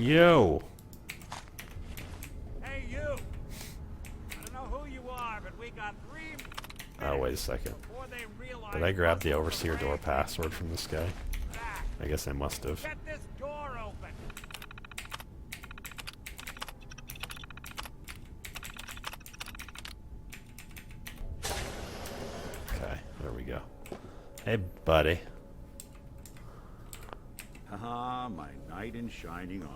You. Hey, you! I don't know who you are, but we got 3 minutes Oh, wait a second. before they realize Did I grab the what's overseer door right password from this guy? back. I guess I must have. Get this door open! Okay, there we go. Hey, buddy. Haha, my knight in shining armor.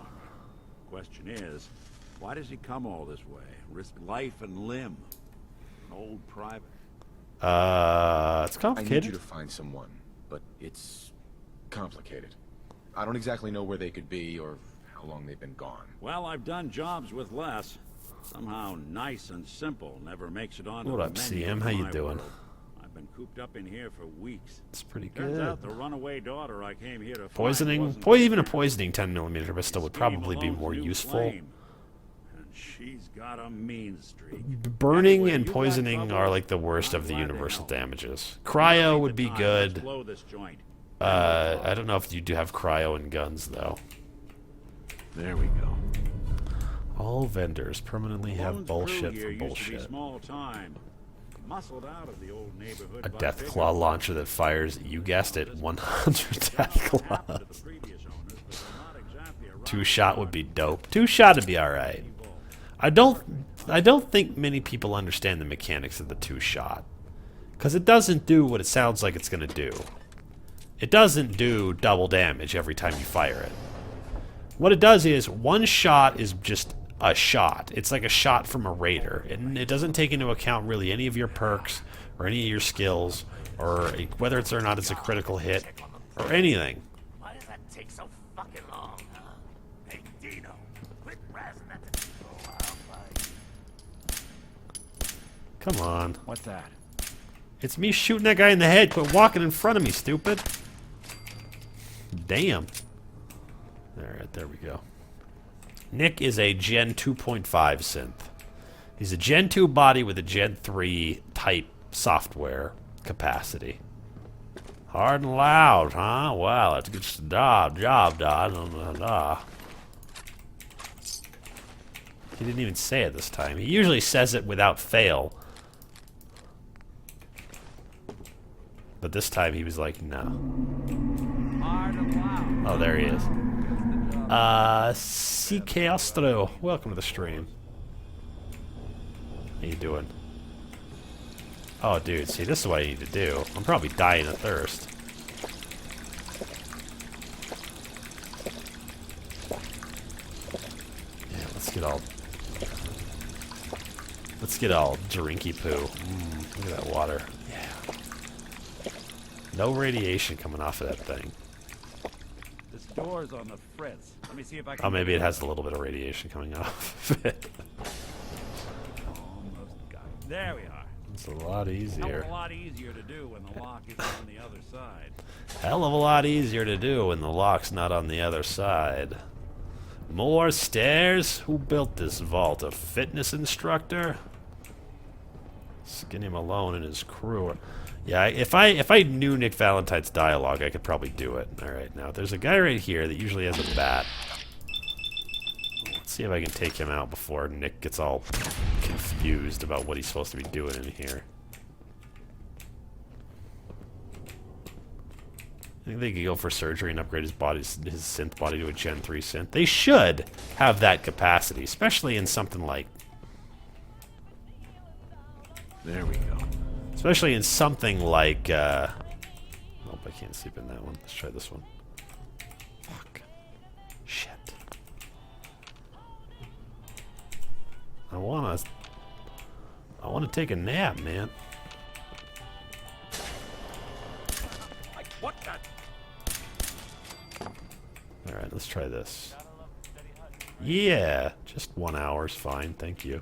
Question is, why does he come all this way? Risk life and limb? An old private. It's I need complicated. you to find someone, but it's complicated. I don't exactly know where they could be or how long they've been gone. Well, I've done jobs with less. Somehow nice and simple never makes it on. What up, CM? How you doing? I've been cooped up in here for weeks. It's pretty Turns good. out the runaway daughter I came here to find Poisoning, wasn't even a there. poisoning 10mm pistol would probably be Malone's more new useful. flame. And she's got a mean streak. Burning Anyway, and you got poisoning trouble? are like the worst I'm of the glad to universal help. damages. Cryo would be Let's good. blow this joint. I don't know if you do have cryo and guns though. There we go. All vendors permanently have Malone's bullshit crew for here used to be bullshit. small time. Muscled out of the old neighborhood A by death bigger claw ones. launcher that fires, you guessed it, 100 death Happened to claws. the previous owners, but they're not exactly around 2-shot would be dope. 2-shot would be alright. I don't think many people understand the mechanics of the 2-shot. Because it doesn't do what it sounds like it's going to do. It doesn't do double damage every time you fire it. What it does is, 1 shot is just a shot. It's like a shot from a raider. And it doesn't take into account really any of your perks, or any of your skills, or whether it's or not it's a critical hit, or anything. Why does that take so fucking long, huh? Hey, Dino, quit razzing at the Come on. What's that? It's me shooting that guy in the head. Quit walking in front of me, stupid. Damn. Alright, there we go. Nick is a Gen 2.5 synth. He's a Gen 2 body with a Gen 3 type software capacity. Hard and loud, huh? Wow, that's a good job, He didn't even say it this time. He usually says it without fail. But this time he was like, no. Hard and loud. Oh, there he is. CK Astro, welcome to the stream. How you doing? Oh, dude, see, this is what I need to do. I'm probably dying of thirst. Yeah, let's get all drinky poo. Look at that water. Yeah. No radiation coming off of that thing. This door's on the fritz. Let me see if I can. Oh, maybe it has a little bit of radiation coming off of it. Almost got it. There we are. It's a lot Hell of easier. a lot easier to do when the lock is on the other side. Hell of a lot easier to do when the lock's not on the other side. More stairs? Who built this vault? A fitness instructor? Skinny Malone and his crew. Yeah, if I knew Nick Valentine's dialogue, I could probably do it. Alright, now there's a guy right here that usually has a bat. Let's see if I can take him out before Nick gets all confused about what he's supposed to be doing in here. I think they could go for surgery and upgrade his synth body to a Gen 3 synth. They should have that capacity, especially in something like... There we go. Especially in something like, Nope, I can't sleep in that one. Let's try this one. Fuck. Shit. I wanna take a nap, man. What the? Alright, let's try this. Yeah, just 1 hour's fine, thank you.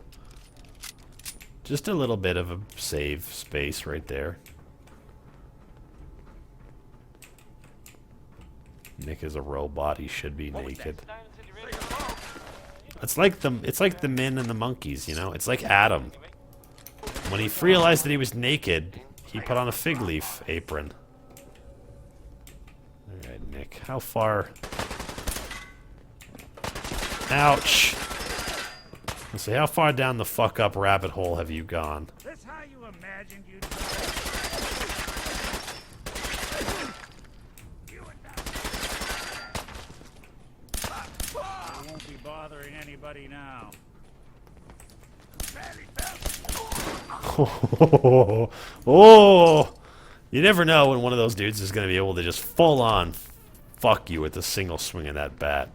Just a little bit of a save space right there. Nick is a robot, he should be naked. It's like the men and the monkeys, you know? It's like Adam. When he realized that he was naked, he put on a fig leaf apron. Alright, Nick, how far... Ouch. Let's see, how far down the fuck up rabbit hole have you gone? This how you imagined you'd you and that. I won't be bothering anybody now. Oh, you never know when one of those dudes is going to be able to just full on fuck you with a single swing of that bat.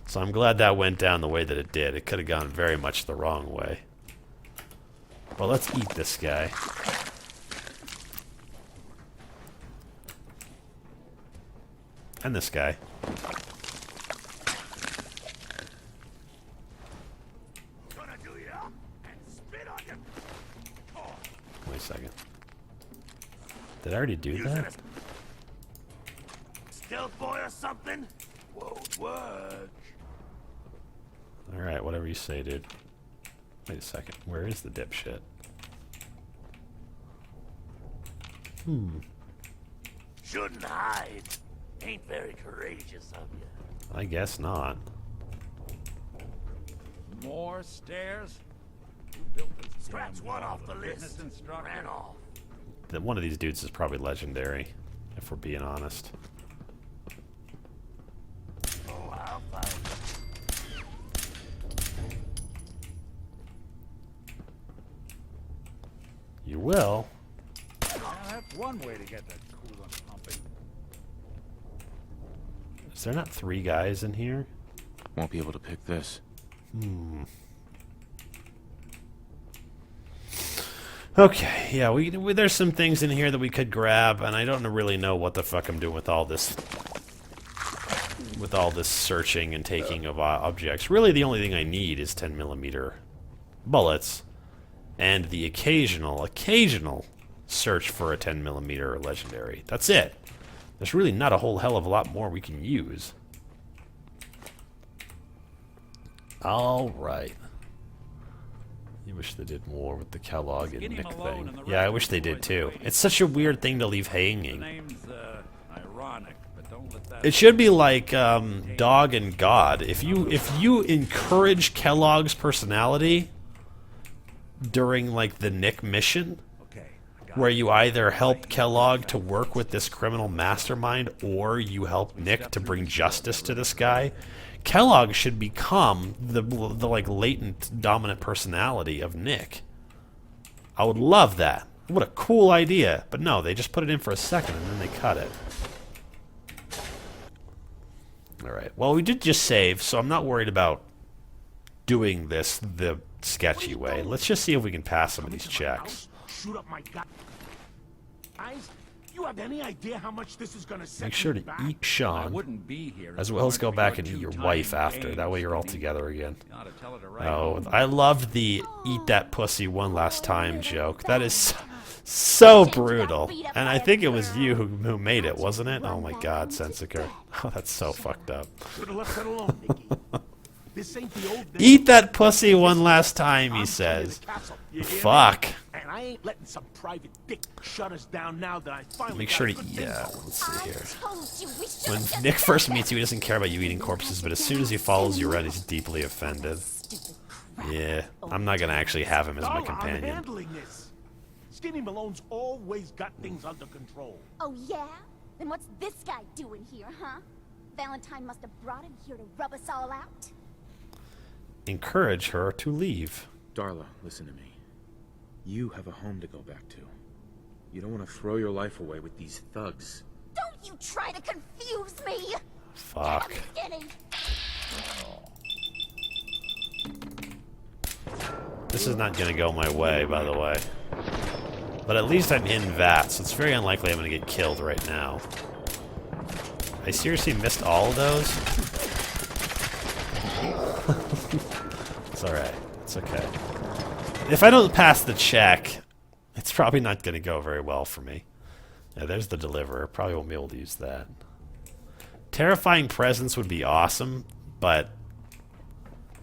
So I'm glad that went down the way that it did. It could have gone very much the wrong way. Well, let's eat this guy. And this guy. Gonna do ya and spit on you. Wait a second. Did I already do Using that? Stealth boy or something? Won't work. Alright, whatever you say, dude. Wait a second. Where is the dipshit? Shouldn't hide. Ain't very courageous of you. I guess not. More stairs? Who built this Scratch damn one wall? off the Fitness list. instructor? Ran off. One of these dudes is probably legendary, if we're being honest. Oh, I'll find You will? Now, that's one way to get that coolant pumping. Is there not 3 guys in here? Won't be able to pick this. Okay, yeah, there's some things in here that we could grab, and I don't really know what the fuck I'm doing with all this searching and taking of objects. Really, the only thing I need is 10mm bullets and the occasional search for a 10mm legendary. That's it. There's really not a whole hell of a lot more we can use. All right. You wish they did more with the Kellogg and Skinny Nick Malone thing. and the Yeah, I rest wish of they the did boys too. waiting. It's such a weird thing to leave The hanging. name's, ironic, but don't let that... It should be like Dog and God. If you encourage Kellogg's personality during like the Nick mission, Okay, I got where it. you either help Kellogg to work with this criminal mastermind or you help Nick to bring justice to this guy, Kellogg should become the like latent dominant personality of Nick. I would love that. What a cool idea. But no, they just put it in for a second and then they cut it. Alright, well we did just save, so I'm not worried about doing this the sketchy way. Let's just see if we can pass some of these checks. Shoot up my guys. You have any idea how much this is gonna set Make sure me to back? eat I Sean, wouldn't be here as if it well as weren't go for back your and eat your two-time wife after. games, That way you're all Skinny. together again. You ought to tell her to write Oh, home. I love the eat that pussy one last time joke. That is so brutal. And I think it was you who made it, wasn't it? Oh my god, Sensiker. Oh, that's so fucked up. Should've left it alone, Nicky. This ain't the old days. Eat that pussy one last time, he says. Fuck. And I ain't letting some private dick shut us down now that I finally Make got sure a to good eat. thing Yeah, going. let's see here. When Nick first meets you, he doesn't care about you eating corpses, but as soon as he follows you around, he's deeply offended. Yeah, I'm not gonna actually have him as my Darla, I'm companion. handling this. Skinny Malone's always got things under control. Oh, yeah? Then what's this guy doing here, huh? Valentine must have brought him here to rub us all out. Encourage her to leave. Darla, listen to me. You have a home to go back to. You don't want to throw your life away with these thugs. Don't you try to confuse me! Fuck. Get him, This is not gonna go my way, by the way. But at least I'm in VAT, so it's very unlikely I'm gonna get killed right now. I seriously missed all of those? It's alright. It's okay. If I don't pass the check, it's probably not gonna go very well for me. Yeah, there's the deliverer. Probably won't be able to use that. Terrifying presence would be awesome, but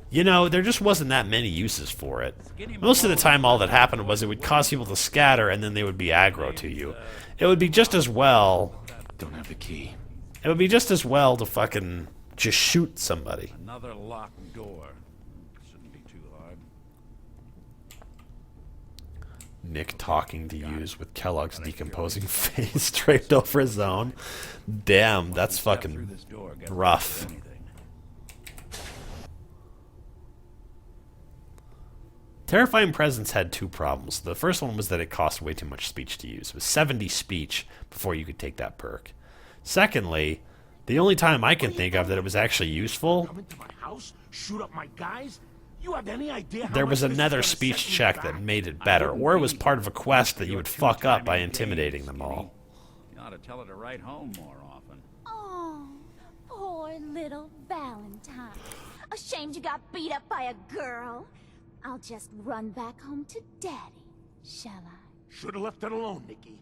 you know, there just wasn't that many uses for it. Most of the time all that happened was it would cause people to scatter and then they would be aggro to you. It would be just as well... Don't have the key. It would be just as well to fucking just shoot somebody. Another locked door. Shouldn't be too hard. Nick talking to use with Kellogg's decomposing face draped over his own. Damn, that's Step through fucking this door, get rough. anything. Terrifying Presence had two problems. The first one was that it cost way too much speech to use. It was 70 speech before you could take that perk. Secondly, the only time I can think of that it was actually useful, Come into my house, shoot up my guys. You have any idea how there much was this is another gonna speech set me check back? that made it better, or it was part of a quest that you would fuck up by intimidating them all. You ought to tell her to write home more often. Oh, poor little Valentine. Ashamed you got beat up by a girl. I'll just run back home to Daddy, shall I? Should have left it alone, Nikki.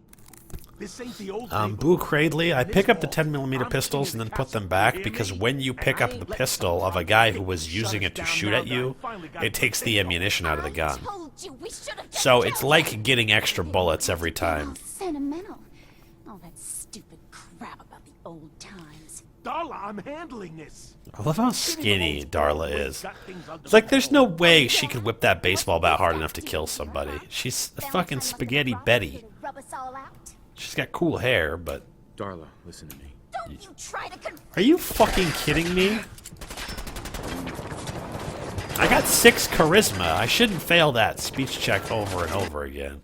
This ain't the old Boo Cradley, I pick up the 10mm pistols and then put them back because when you pick up the pistol of a guy who was using it to shoot at you, it takes the ammunition out of the gun. So it's like getting extra bullets every time. Sentimental. All that stupid crap about the old times. Darla, I'm handling this. I love how skinny Darla is. It's like there's no way she could whip that baseball bat hard enough to kill somebody. She's a fucking spaghetti Betty. Rub us all out. She's got cool hair, but... Darla, listen to me. Don't you try to Are you fucking kidding me? I got 6 charisma. I shouldn't fail that speech check over and over again.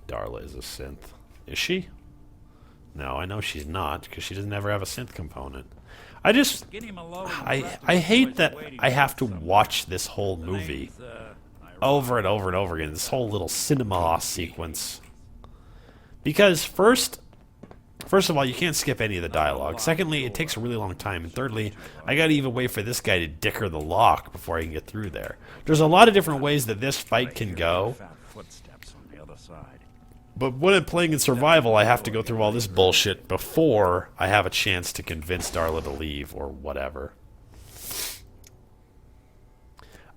Darla is a synth. Is she? No, I know she's not, because she doesn't ever have a synth component. I just... Skinny Malone. I hate that I have to watch this whole movie over and over and over again. This whole little cinema sequence. Because first of all, you can't skip any of the dialogue. Secondly, it takes a really long time. And thirdly, I gotta even wait for this guy to dicker the lock before I can get through there. There's a lot of different ways that this fight can go. Footsteps on the other side. But when I'm playing in survival, I have to go through all this bullshit before I have a chance to convince Darla to leave or whatever.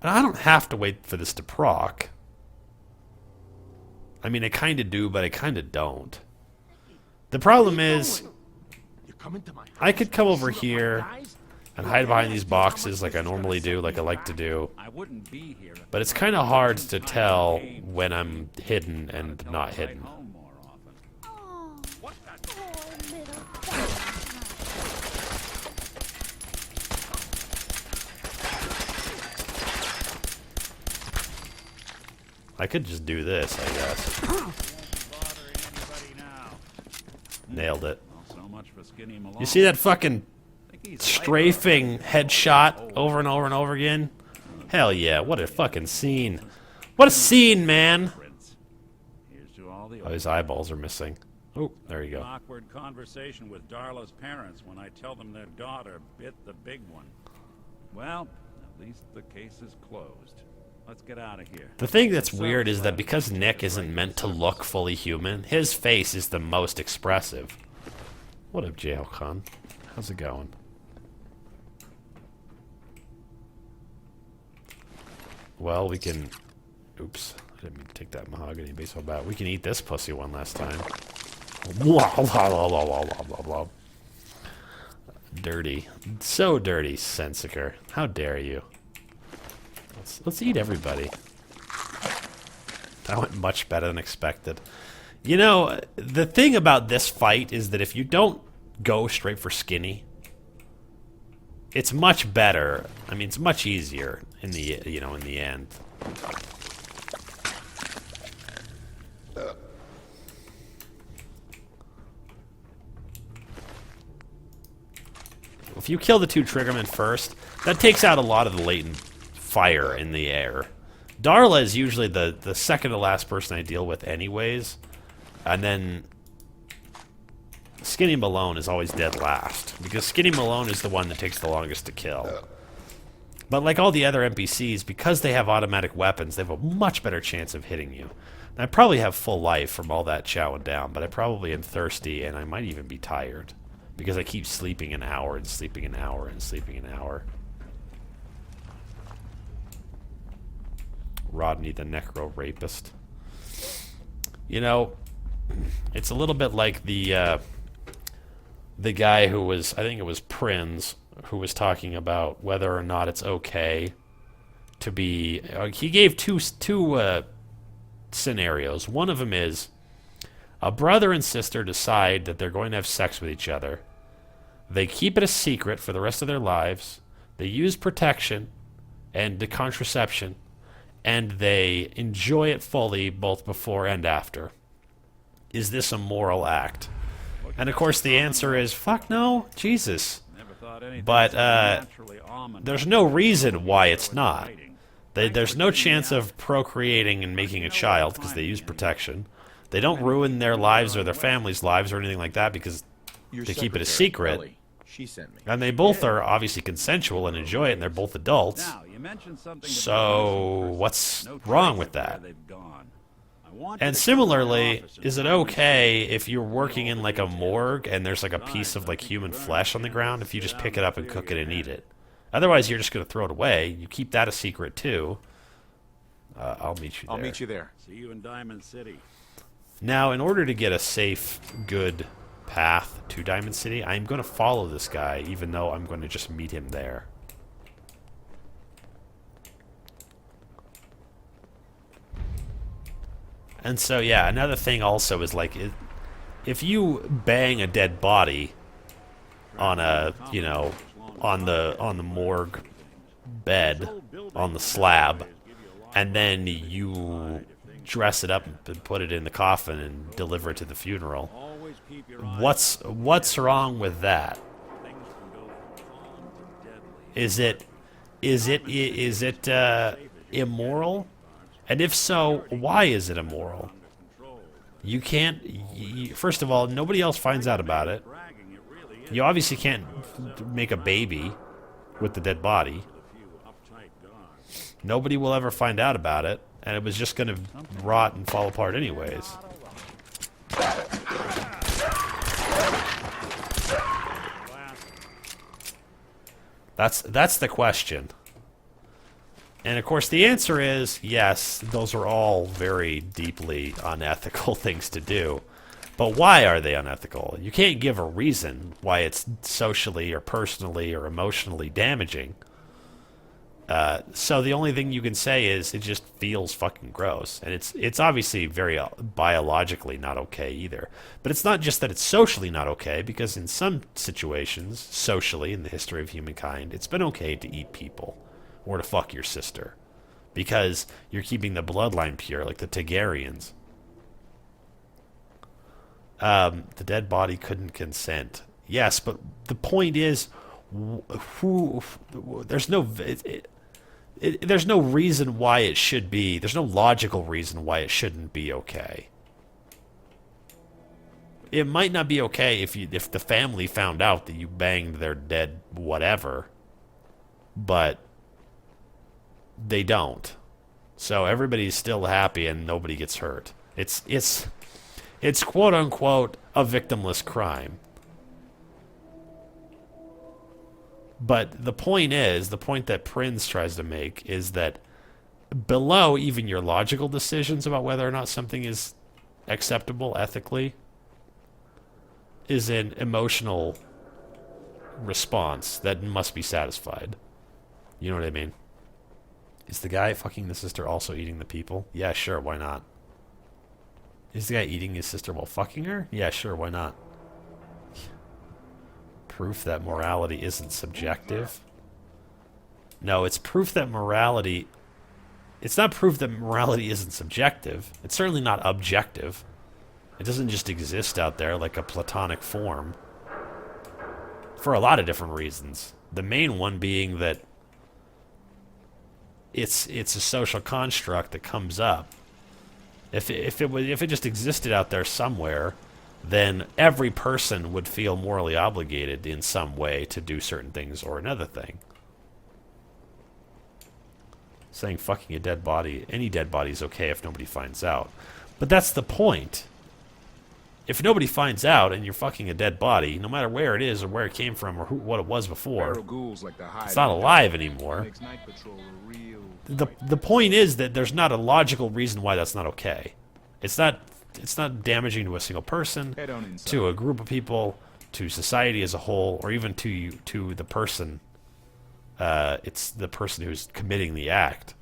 And I don't have to wait for this to proc. I mean, I kind of do, but I kind of don't. The problem is, You come into my house, I could come over shoot up my here guys? and hide behind these boxes like I normally do, like I like to do. I wouldn't be here. if But it's it kind of wasn't hard for to the tell games. when I'm hidden and Tell her not to write hidden. home more often. Oh, What the? poor little Valentine. I could just do this, I guess. Bothering anybody now. Nailed it. Well, so much for Skinny Malone. You see that fucking Think he's strafing headshot over and over and over again? Hell yeah, what a fucking scene. What a scene, man! Prince. Here's to all the Oh, his eyeballs are missing. Oh, there you An go. awkward conversation with Darla's parents when I tell them their daughter bit the big one. Well, at least the case is closed. Let's get out of here. The thing that's weird is that because Nick isn't meant to look fully human, his face is the most expressive. What up, Jail Khan? How's it going? Well, we can... Oops. I didn't mean to take that mahogany baseball bat. We can eat this pussy one last time. Dirty. So dirty, Sensiker. How dare you? Let's eat everybody. That went much better than expected. You know, the thing about this fight is that if you don't go straight for Skinny, it's much better. I mean, it's much easier in the, you know, in the end. If you kill the 2 triggermen first, that takes out a lot of the latent fire in the air. Darla is usually the second to last person I deal with anyways. And then Skinny Malone is always dead last. Because Skinny Malone is the one that takes the longest to kill. But like all the other NPCs, because they have automatic weapons, they have a much better chance of hitting you. And I probably have full life from all that chowing down, but I probably am thirsty and I might even be tired. Because I keep sleeping an hour and sleeping an hour and sleeping an hour. Rodney the Necro Rapist. You know, it's a little bit like the the guy who was, I think it was Prinz, who was talking about whether or not it's okay to be. He gave two scenarios. One of them is a brother and sister decide that they're going to have sex with each other. They keep it a secret for the rest of their lives. They use protection and the contraception, and they enjoy it fully both before and after. Is this a moral act? And of course the answer is fuck no, Jesus. But there's no reason why it's not. There's no chance of procreating and making a child because they use protection. They don't ruin their lives or their family's lives or anything like that because they keep it a secret. She sent me. And they both are obviously consensual and enjoy it, and they're both adults. So what's wrong with that? And similarly, is it okay if you're working in like a morgue and there's like a piece of like human flesh on the ground if you just pick it up and cook it and eat it? Otherwise, you're just going to throw it away. You keep that a secret too. I'll meet you there. I'll meet you there. See you in Diamond City. Now, in order to get a safe, good path to Diamond City, I'm going to follow this guy, even though I'm going to just meet him there. And so, yeah, another thing also is like, if you bang a dead body on a, you know, on the morgue bed, on the slab, and then you dress it up and put it in the coffin and deliver it to the funeral, what's wrong with that? Is it immoral? And if so, why is it immoral? You can't. First of all, nobody else finds out about it. You obviously can't make a baby with the dead body. Nobody will ever find out about it, and it was just going to rot and fall apart anyways. That's the question. And of course the answer is yes, those are all very deeply unethical things to do. But why are they unethical? You can't give a reason why it's socially or personally or emotionally damaging. So the only thing you can say is it just feels fucking gross. And it's obviously very biologically not okay either. But it's not just that it's socially not okay, because in some situations, socially, in the history of humankind, it's been okay to eat people or to fuck your sister because you're keeping the bloodline pure, like the Targaryens. The dead body couldn't consent. Yes, but the point is, there's no reason why it should be. There's no logical reason why it shouldn't be okay. It might not be okay if the family found out that you banged their dead whatever, but they don't. So everybody's still happy and nobody gets hurt. It's quote unquote a victimless crime. But the point that Prinz tries to make is that below even your logical decisions about whether or not something is acceptable ethically is an emotional response that must be satisfied. You know what I mean? Is the guy fucking the sister also eating the people? Yeah, sure, why not? Is the guy eating his sister while fucking her? Yeah, sure, why not? Proof that morality isn't subjective? No, it's proof that morality... It's not proof that morality isn't subjective. It's certainly not objective. It doesn't just exist out there like a platonic form. For a lot of different reasons. The main one being that it's a social construct that comes up. If it just existed out there somewhere, then every person would feel morally obligated in some way to do certain things or another thing. Saying fucking a dead body, any dead body is okay if nobody finds out. But that's the point. If nobody finds out and you're fucking a dead body, no matter where it is or where it came from or what it was before, it's not alive anymore. The point is that there's not a logical reason why that's not okay. It's not damaging to a single person, to a group of people, to society as a whole, or even to the person. It's the person who's committing the act,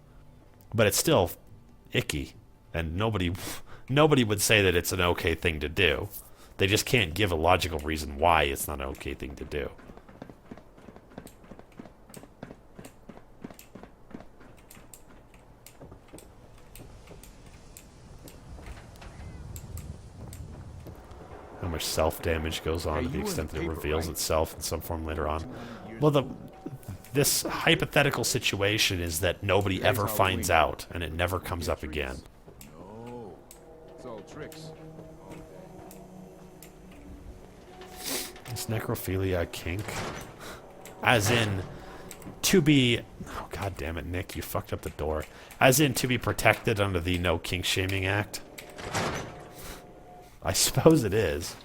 but it's still icky, and nobody would say that it's an okay thing to do. They just can't give a logical reason why it's not an okay thing to do. How much self-damage goes on to the extent that it reveals itself in some form later on. Well, this hypothetical situation is that nobody ever finds out, and it never comes up again. No, it's all tricks. Is necrophilia a kink? As in, to be... Oh, God damn it, Nick, you fucked up the door. As in, to be protected under the No Kink Shaming Act? I suppose it is.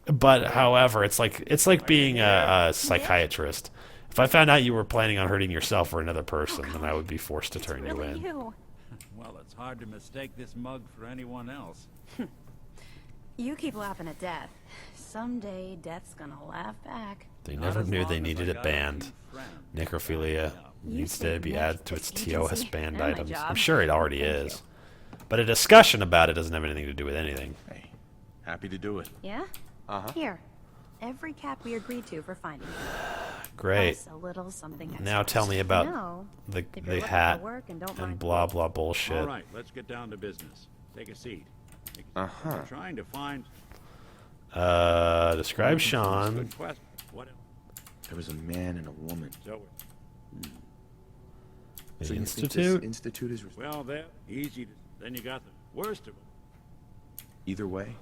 But, however, it's like being a psychiatrist. If I found out you were planning on hurting yourself or another person, then I would be forced to turn you in. Well, it's hard to mistake this mug for anyone else. You keep laughing at death. Someday, death's gonna laugh back. They never knew they needed it banned. Necrophilia needs to be added to its TOS banned items. I'm sure it already is. But a discussion about it doesn't have anything to do with anything. Hey, happy to do it. Yeah? Uh-huh. Here. Every cap we agreed to for finding you. Great. Plus a little something extra. Now tell me about No. the If you're looking for hat work and don't and mind blah work. blah bullshit. All right, let's get down to business. Take a seat. I'm trying to find... Describe Sean. Good question. What... There was a man and a woman. So, The So you think Institute? this institute is well, there. Easy. Then you got the worst of it. either way?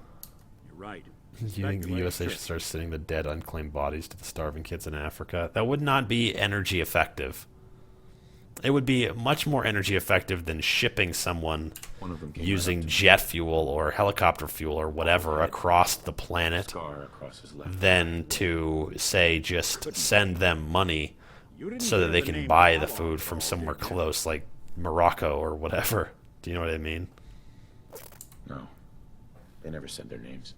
You're right. You think the USA should start sending the dead, unclaimed bodies to the starving kids in Africa? That would not be energy effective. It would be much more energy effective than shipping someone One of them came using jet fuel or helicopter fuel or whatever across the planet scar across his left. than to, say, just send them money You didn't so that give they the can name buy the Kellogg, food from though, somewhere did you? close, like Morocco or whatever. Do you know what I mean? No. They never said their names.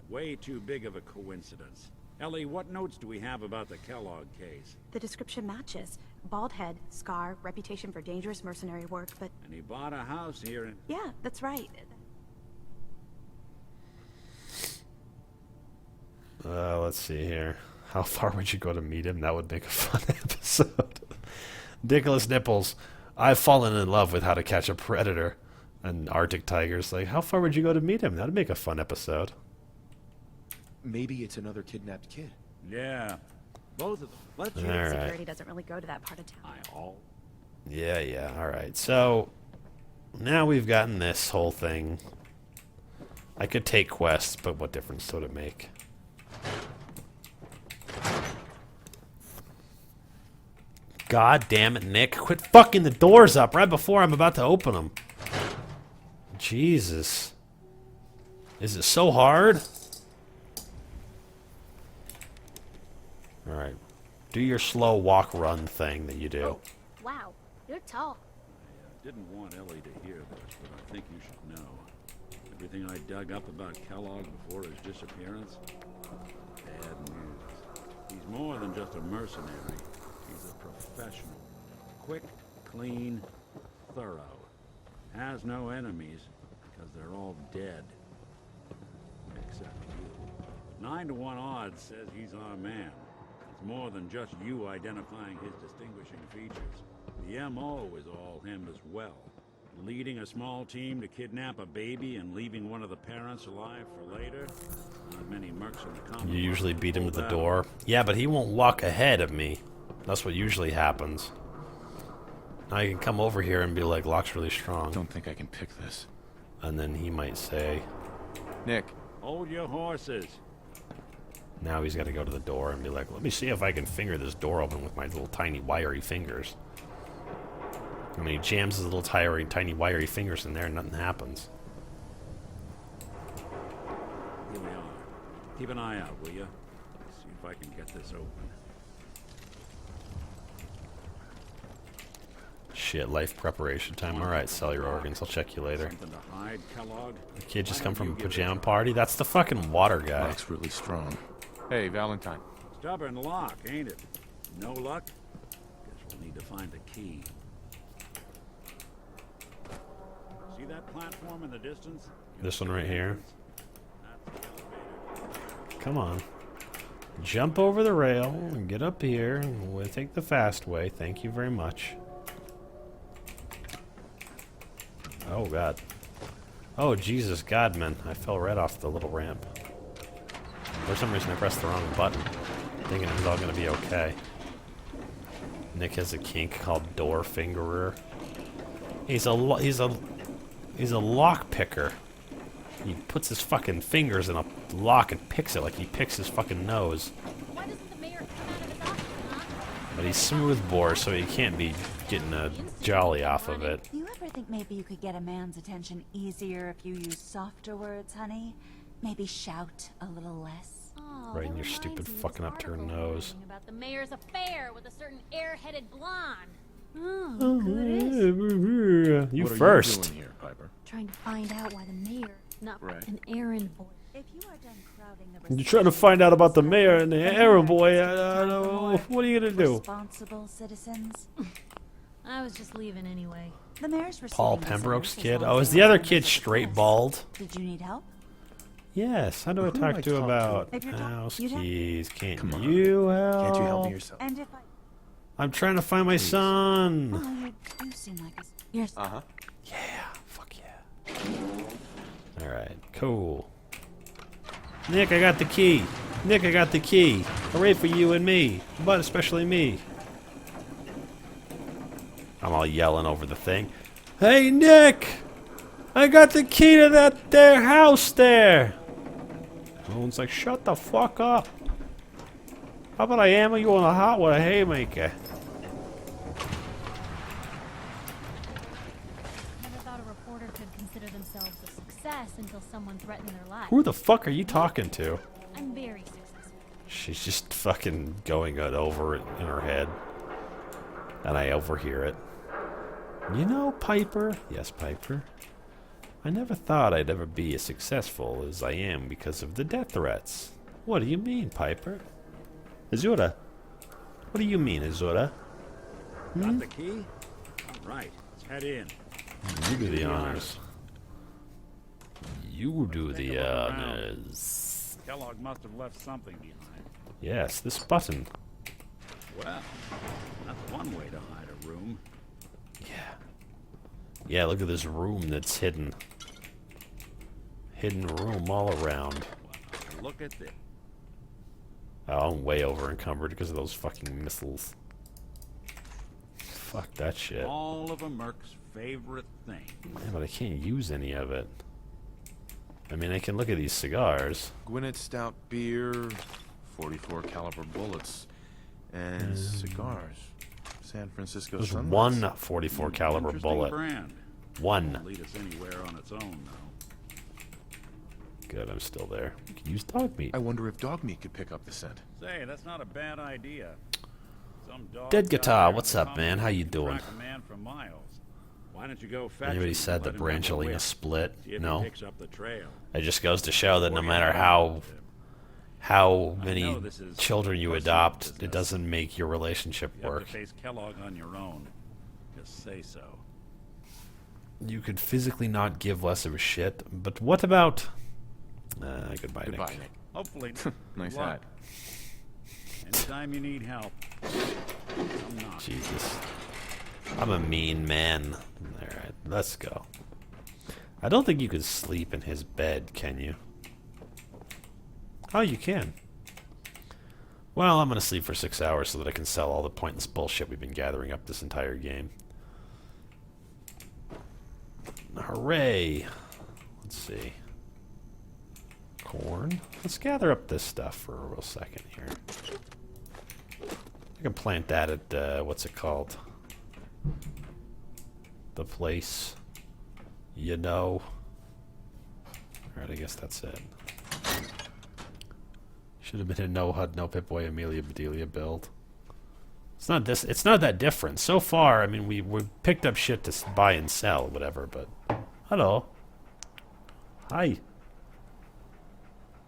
Way too big of a coincidence. Ellie, what notes do we have about the Kellogg case? The description matches. Bald head, scar, reputation for dangerous mercenary work, but And he bought a house here in... yeah, that's right. Let's see here. How far would you go to meet him? That would make a fun episode. Nicholas Nipples. I've fallen in love with How to Catch a Predator and Arctic Tigers. Like, how far would you go to meet him? That'd make a fun episode. Maybe it's another kidnapped kid. Yeah. Both of them. Let's All use right. Security doesn't really go to that part of town. I all... Yeah, all right. So, now we've gotten this whole thing. I could take quests, but what difference would it make? God damn it, Nick. Quit fucking the doors up right before I'm about to open them. Jesus. Is it so hard? Alright. Do your slow walk run thing that you do. Wow, you're tall. I didn't want Ellie to hear this, but I think you should know. Everything I dug up about Kellogg before his disappearance? Bad news. He's more than just a mercenary. He's a professional. Quick, clean, thorough. Has no enemies, because they're all dead. Except you. 9-to-1 odds says he's our man. It's more than just you identifying his distinguishing features. The M.O. is all him as well. Leading a small team to kidnap a baby and leaving one of the parents alive for later? Not many mercs in the Commonwealth You usually beat him pull with the that door. off. Yeah, but he won't walk ahead of me. That's what usually happens. Now you can come over here and be like, Locke's really strong. Don't think I can pick this. And then he might say, Nick, Hold your horses. now he's got to go to the door and be like, let me see if I can finger this door open with my little tiny wiry fingers. And he jams his little tiny wiry fingers in there and nothing happens. Here we are. Keep an eye out, will you? See if I can get this open. Shit, life preparation time. Alright, sell your organs. I'll check you later. Something to hide, Kellogg? The kid just Why come don't from a you give it pajama a party? That's the fucking water guy. Lock's really strong. Hey, Valentine. Stubborn lock, ain't it? No luck? Guess we'll need to find the key. See that platform in the distance? This one right here. That's the elevator. Come on. Jump over the rail and get up here. We'll take the fast way. Thank you very much. Oh, God. Oh, Jesus, Godman. I fell right off the little ramp. For some reason, I pressed the wrong button, thinking it was all going to be okay. Nick has a kink called door fingerer. He's a lock picker. He puts his fucking fingers in a lock and picks it like he picks his fucking nose. Why doesn't the mayor come out of his office, huh? But he's smoothbore, so he can't be getting a jolly off of it. Do you ever think maybe you could get a man's attention easier if you use softer words, honey? Maybe shout a little less? Oh, Right in that your reminds stupid me of fucking this upturned article nose. reading about the mayor's affair with a certain air-headed blonde. Oh, You What are you first. doing here, Piper? Trying to find out why the mayor, not Right. an errand boy. if you are done crowding the You're trying to find out about the mayor and the errand boy. I don't know. What are you gonna do? responsible citizens. I was just leaving anyway. The mayor's Paul receiving Pembroke's visitors as kid? long Oh, as is they the other are kid members of the straight press. bald? Did you need help? Yes. How do I Who do talk I to talk to? about If you're house you don't- keys? Can't Come on. you help? Can't you help me yourself? And if I'm trying to find my son. oh, you seem like you're Uh-huh. Yeah. Fuck yeah. Alright. Cool. Nick, I got the key. Nick, I got the key. Hooray for you and me. But especially me. I'm all yelling over the thing. Hey, Nick! I got the key to that there house there! Malone's like, shut the fuck up. How about I hammer you on the heart with a haymaker? Never thought a reporter could consider themselves a success until someone threatened their life. Who the fuck are you talking to? I'm very successful. She's just fucking going it over it in her head. And I overhear it. You know, Piper. Yes, Piper. I never thought I'd ever be as successful as I am because of the death threats. What do you mean, Piper? Azura. What do you mean, Azura? Got the key? All right, let's head in. You do the honors. You do the Take a look around. honors. Kellogg must have left something behind. Yes, this button. Well, that's one way to hide a room. Yeah, look at this room that's hidden. Hidden room all around. Look at this. Oh, I'm way over encumbered because of those fucking missiles. Fuck that shit. All of a Merc's favorite thing. Yeah, but I can't use any of it. I mean, I can look at these cigars. Gwinnett Stout beer, 44 caliber bullets, and cigars. San Francisco There's Sunrise. one 44 caliber Interesting bullet. brand. One. Won't lead us anywhere on its own, though. Good, I'm still there. We can use dog meat. I wonder if dog meat could pick up the scent. Say, that's not a bad idea. Some dog Dead got Guitar, there what's with a up, man? How you combination to doing? track a man for miles. Why don't you go fetch Anybody him said and that let him have a Brangelina whiff? split? See if No. he picks up the trail. It just goes to show that no Or you matter can how with him. I many know this is children you personal adopt, business. it doesn't make your relationship You have work. to face Kellogg on your own. Just say so. You could physically not give less of a shit, but what about... goodbye, Goodbye, Nick. Nick. Hopefully. Nice luck. hat. Anytime you need help, come knock. Jesus. I'm a mean man. Alright, let's go. I don't think you could sleep in his bed, can you? Oh, you can. Well, I'm gonna sleep for 6 hours so that I can sell all the pointless bullshit we've been gathering up this entire game. Hooray! Let's see. Corn. Let's gather up this stuff for a real second here. I can plant that at, what's it called? The place. You know. Alright, I guess that's it. Should have been a no HUD, no Pip-Boy, Amelia Bedelia build. It's not that different. So far, I mean, we picked up shit to buy and sell, whatever, but... Hello. Hi.